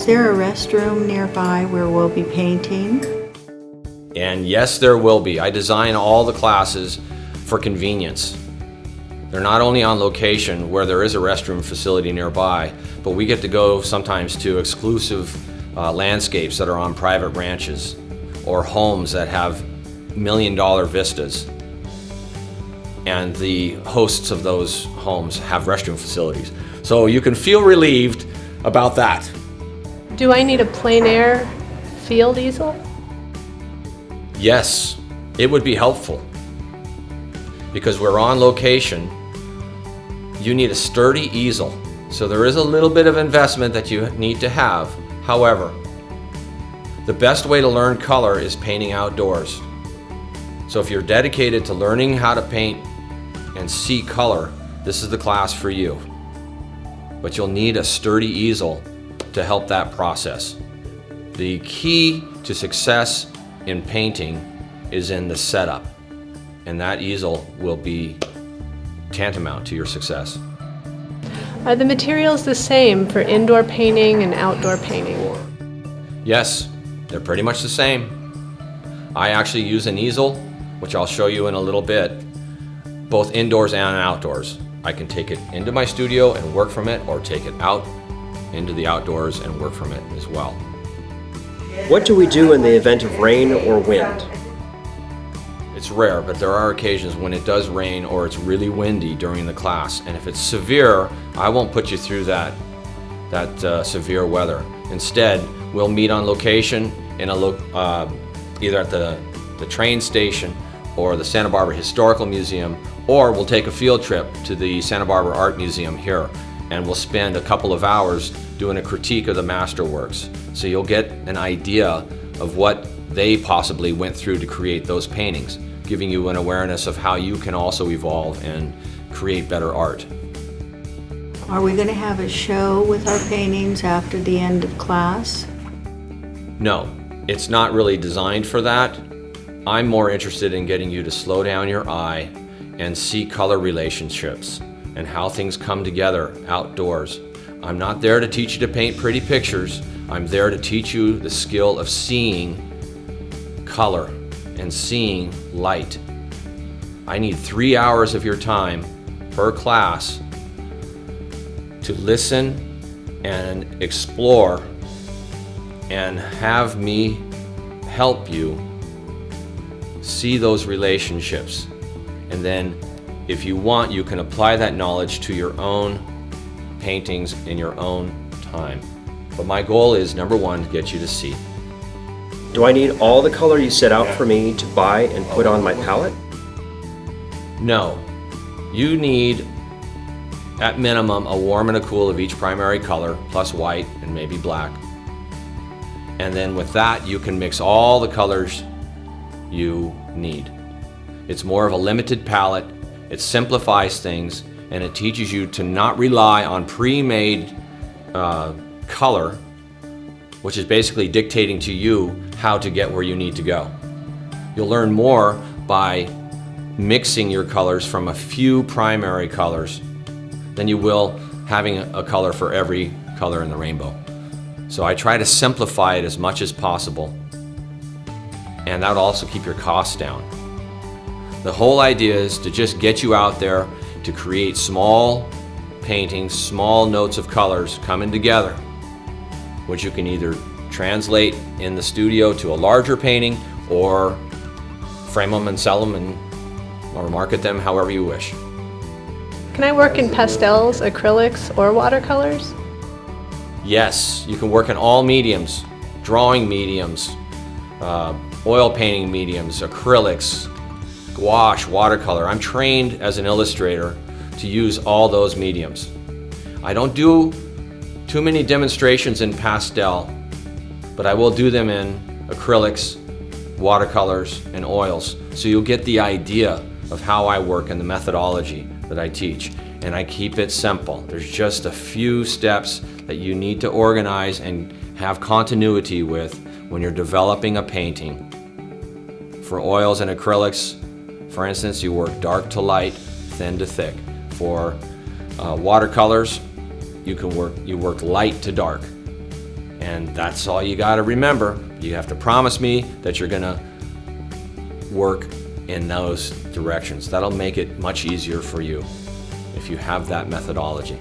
Is there a restroom nearby where we'll be painting? And yes, there will be. I design all the classes for convenience. They're not only on location where there is a restroom facility nearby, but we get to go sometimes to exclusive landscapes that are on private ranches or homes that have million-dollar vistas. And the hosts of those homes have restroom facilities. So you can feel relieved about that. Do I need a plein air field easel? Yes, it would be helpful. Because we're on location, you need a sturdy easel. So there is a little bit of investment that you need to have. However, the best way to learn color is painting outdoors. So if you're dedicated to learning how to paint and see color, this is the class for you. But you'll need a sturdy easel to help that process. The key to success in painting is in the setup, and that easel will be tantamount to your success. Are the materials the same for indoor painting and outdoor painting? Yes, they're pretty much the same. I actually use an easel, which I'll show you in a little bit, both indoors and outdoors. I can take it into my studio and work from it, or take it out into the outdoors and work from it as well. What do we do in the event of rain or wind? It's rare, but there are occasions when it does rain or it's really windy during the class. And if it's severe, I won't put you through that severe weather. Instead, we'll meet on location in either at the train station or the Santa Barbara Historical Museum, or we'll take a field trip to the Santa Barbara Art Museum here, and we'll spend a couple of hours doing a critique of the masterworks. So you'll get an idea of what they possibly went through to create those paintings, giving you an awareness of how you can also evolve and create better art. Are we going to have a show with our paintings after the end of class? No, it's not really designed for that. I'm more interested in getting you to slow down your eye and see color relationships and how things come together outdoors. I'm not there to teach you to paint pretty pictures. I'm there to teach you the skill of seeing color and seeing light. I need 3 hours of your time per class to listen and explore and have me help you see those relationships. And then if you want, you can apply that knowledge to your own paintings in your own time. But my goal is, number one, to get you to see. Do I need all the color you set out for me to buy and put on my palette? No. You need, at minimum, a warm and a cool of each primary color, plus white and maybe black. And then with that, you can mix all the colors you need. It's more of a limited palette. It simplifies things, and it teaches you to not rely on pre-made color, which is basically dictating to you how to get where you need to go. You'll learn more by mixing your colors from a few primary colors than you will having a color for every color in the rainbow. So I try to simplify it as much as possible, and that will also keep your costs down. The whole idea is to just get you out there to create small paintings, small notes of colors coming together, which you can either translate in the studio to a larger painting or frame them and sell them or market them however you wish. Can I work in pastels, acrylics, or watercolors? Yes, you can work in all mediums, drawing mediums, oil painting mediums, acrylics, gouache, watercolor. I'm trained as an illustrator to use all those mediums. I don't do too many demonstrations in pastel, but I will do them in acrylics, watercolors, and oils. So you'll get the idea of how I work and the methodology that I teach. And I keep it simple. There's just a few steps that you need to organize and have continuity with when you're developing a painting. For oils and acrylics, for instance, you work dark to light, thin to thick. For watercolors, you work light to dark. And that's all you got to remember. You have to promise me that you're going to work in those directions. That'll make it much easier for you if you have that methodology.